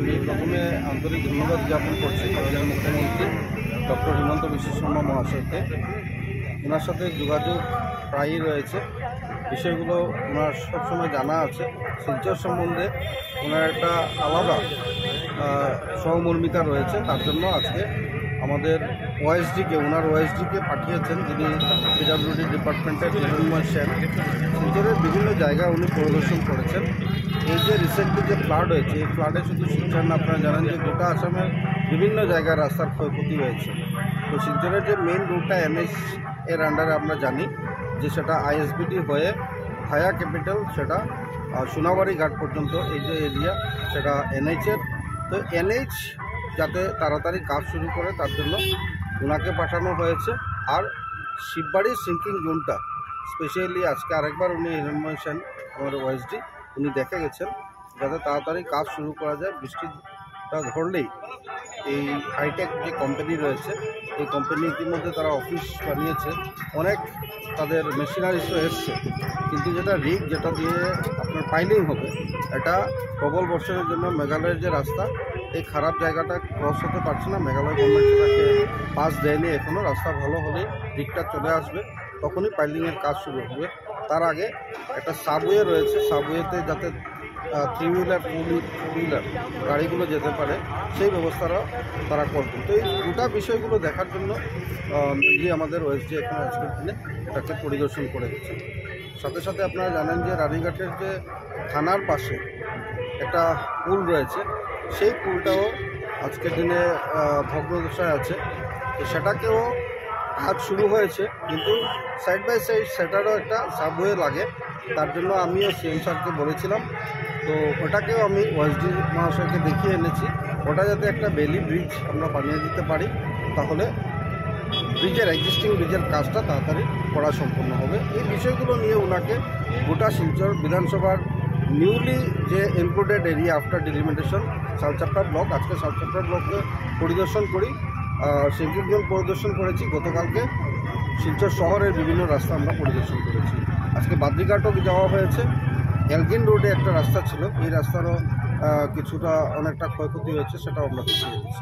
আমি প্রথমে আন্তরিক ধন্যবাদ জ্ঞাপন করছি রাজ্যের মুখ্যমন্ত্রী ডক্টর হিমন্ত বিশ্ব শর্মা মহাশয়কে। ওনার সাথে যোগাযোগ প্রায়ই রয়েছে, বিষয়গুলো ওনার সবসময় জানা আছে। শিলচর সম্বন্ধে ওনার একটা আলাদা সহমর্মিতা রয়েছে, তার জন্য আজকে আমাদের ওনার ওএসডিকে পাঠিয়েছেন, যিনি পিডব্লিউডি ডিপার্টমেন্টের হিরণময় সেন। শিলচরের বিভিন্ন জায়গায় উনি পরিদর্শন করেছেন। এই যে রিসেন্টলি যে ফ্লাড হয়েছে, এই ফ্লাডে শুধু শিলচর না, আপনারা জানেন যে গোটা আসামের বিভিন্ন জায়গায় রাস্তার ক্ষয়ক্ষতি হয়েছে। তো শিলচরের যে মেইন রুটটা এনএইচ এর আন্ডারে আমরা জানি যে সেটা আইএসবিটি হয়ে ভায়া ক্যাপিটাল, সেটা সোনাবাড়ি ঘাট পর্যন্ত এই যে এরিয়া, সেটা এনএইচের। তো এনএইচ যাতে তাড়াতাড়ি কাজ শুরু করে তার জন্য ওনাকে পাঠানো হয়েছে। আর শিববাড়ির সিঙ্কিং জোনটা স্পেশালি আজকে আরেকবার উনি হিরণময় সেন আমাদের ওএসডি উনি দেখে গেছেন, যাতে তাড়াতাড়ি কাজ শুরু করা যায়। বৃষ্টিটা ধরলেই এই হাইটেক যে কোম্পানি রয়েছে, এই কোম্পানি ইতিমধ্যে তারা অফিস বানিয়েছে, অনেক তাদের মেশিনারিসও এসছে, কিন্তু যেটা রিগ যেটা দিয়ে আপনার পাইলিং হবে, এটা প্রবল বর্ষণের জন্য মেঘালয়ের যে রাস্তা, এই খারাপ জায়গাটা ক্রস হতে পারছে না। মেঘালয় গভর্নমেন্ট সেটাকে পাস দেয়নি এখনও। রাস্তা ভালো হলেই রিগটা চলে আসবে, তখনই পাইলিংয়ের কাজ শুরু হবে। তার আগে একটা সাবওয়ে রয়েছে, সাবওয়েতে যাতে 3 হুইলার 4 হুইলার গাড়িগুলো যেতে পারে, সেই ব্যবস্থাটা তারা করবেন। তো এই গোটা বিষয়গুলো দেখার জন্য মেনলি আমাদের ওএসডি এখানে আজকের দিনে এটাকে পরিদর্শন করে গেছে। সাথে সাথে আপনারা জানেন যে রানীঘাটের যে থানার পাশে একটা পুল রয়েছে, সেই পুলটাও আজকের দিনে ভগ্নদশায় আছে। তো সেটাকেও কাজ শুরু হয়েছে, কিন্তু সাইড বাই সাইড সেটারও একটা সাবওয়ে লাগে। তার জন্য আমিও সিএম স্যারকে বলেছিলাম, তো ওটাকেও আমি ওএসডি মহাশয়কে দেখিয়ে এনেছি। ওটা যাতে একটা বেলি ব্রিজ আমরা বানিয়ে দিতে পারি, তাহলে এক্সিস্টিং ব্রিজের কাজটা তাড়াতাড়ি করা সম্পন্ন হবে। এই বিষয়গুলো নিয়ে ওনাকে গোটা শিলচর বিধানসভার নিউলি যে included area after delimitation Salchapra block, আজকে সালচাপড়া ব্লককে পরিদর্শন করি, সিঙ্কিং জোন পরিদর্শন করেছি। গতকালকে শিলচর শহরের বিভিন্ন রাস্তা আমরা পরিদর্শন করেছি। আজকে বাদ্রিঘাটও যাওয়া হয়েছে। এলগিন রোডে একটা রাস্তা ছিল, এই রাস্তারও কিছুটা অনেকটা ক্ষয়ক্ষতি হয়েছে, সেটাও আমরা দেখিয়ে দিচ্ছি।